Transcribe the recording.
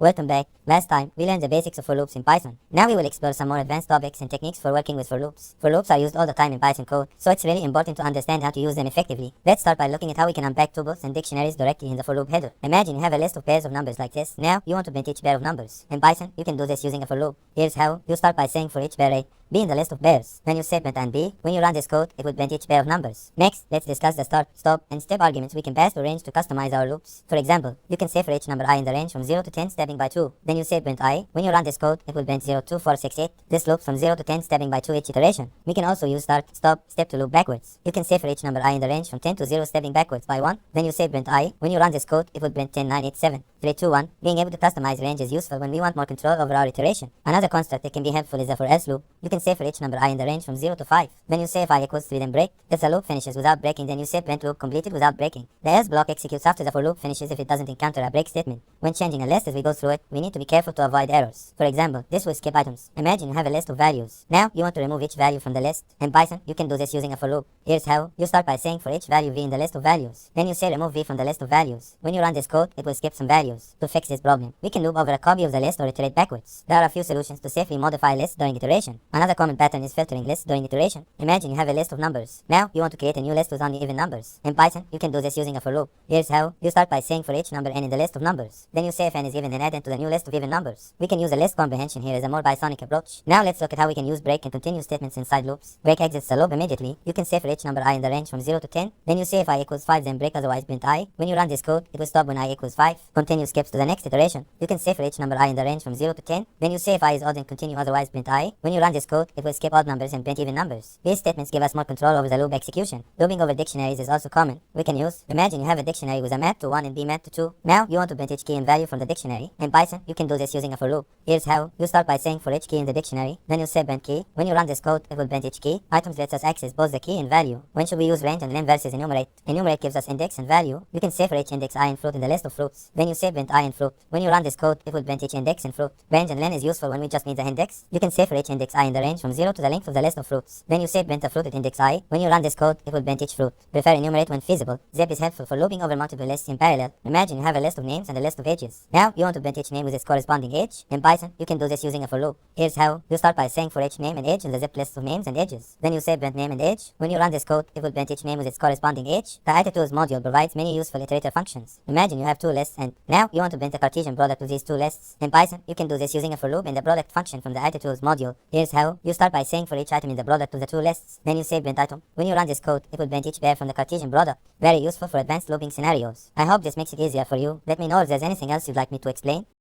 Welcome back. Last time, we learned the basics of for loops in Python. Now we will explore some more advanced topics and techniques for working with for loops. For loops are used all the time in Python code, so it's really important to understand how to use them effectively. Let's start by looking at how we can unpack tuples and dictionaries directly in the for loop header. Imagine you have a list of pairs of numbers like this. Now, you want to print each pair of numbers. In Python, you can do this using a for loop. Here's how. You start by saying for each pair A, be in the list of pairs. Then you say print and B. When you run this code, it will print each pair of numbers. Next, let's discuss the start, stop, and step arguments we can pass to range to customize our loops. For example, you can say for each number I in the range from 0 to 10 stepping by 2. Then you say print I. When you run this code, it will print 0, 2, 4, 6, 8. This loops from 0 to 10 stepping by 2 each iteration. We can also use start, stop, step to loop backwards. You can say for each number I in the range from 10 to 0 stepping backwards by 1. Then you say print I. When you run this code, it will print 10, 9, 8, 7, 3, 2, 1. Being able to customize range is useful when we want more control over our iteration. Another construct that can be helpful is the for else loop. You can say for each number I in the range from 0 to 5. Then you say if I equals 3 then break. If the loop finishes without breaking, then you say print loop completed without breaking. The else block executes after the for loop finishes if it doesn't encounter a break statement. When changing a list as we go through it, we need to be careful to avoid errors. For example, this will skip items. Imagine you have a list of values. Now you want to remove each value from the list. In Python, you can do this using a for loop. Here's how. You start by saying for each value v in the list of values. Then you say remove v from the list of values. When you run this code, it will skip some values. To fix this problem, we can loop over a copy of the list or iterate backwards. There are a few solutions to safely modify lists during iteration. Another common pattern is filtering lists during iteration. Imagine you have a list of numbers. Now you want to create a new list with only even numbers. In Python, you can do this using a for loop. Here's how. You start by saying for each number n in the list of numbers. Then you say if n is even, then add n to the new list of even numbers. We can use a list comprehension here as a more Pythonic approach. Now let's look at how we can use break and continue statements inside loops. Break exits the loop immediately. You can say for each number I in the range from 0 to 10. Then you say if I equals 5 then break, otherwise print I. When you run this code, it will stop when I equals 5. Continue skips to the next iteration. You can say for each number I in the range from 0 to 10. Then you say if I is odd then continue, otherwise print I. When you run this code, it will skip odd numbers and print even numbers. These statements give us more control over the loop execution. Looping over dictionaries is also common. We can use, imagine you have a dictionary with a map to 1 and b map to 2. Now you want to print each key and value from the dictionary. In Python, you can do this using a for loop. Here's how. You start by saying for each key in the dictionary. Then you say print key. When you run this code, it will print each key. Items lets us access both the key and value. When should we use range and lim versus enumerate? Enumerate gives us index and value. You can say for each index I and fruit in the list of fruits. Then you say print I and fruit. When you run this code, it will print each index and fruit. Range and len is useful when we just need the index. You can say for each index I in the range from 0 to the length of the list of fruits. Then you say print a fruit at index I. When you run this code, it will print each fruit. Prefer enumerate when feasible. Zip is helpful for looping over multiple lists in parallel. Imagine you have a list of names and a list of ages. Now you want to print each name with its corresponding age. In Python, you can do this using a for loop. Here's how. You start by saying for each name and age in the zip list of names and ages. Then you say print name and age. When you run this code, it will print each name with its corresponding age. The itertools module provides many useful iterator functions. Imagine you have two lists and now you want to print a Cartesian product of these two lists. In Python, you can do this using a for loop in the product function from the itertools module. Here's how. You start by saying for each item in the product of the two lists. Then you say print item. When you run this code, it will print each pair from the Cartesian product. Very useful for advanced looping scenarios. I hope this makes it easier for you. Let me know if there's anything else you'd like me to explain.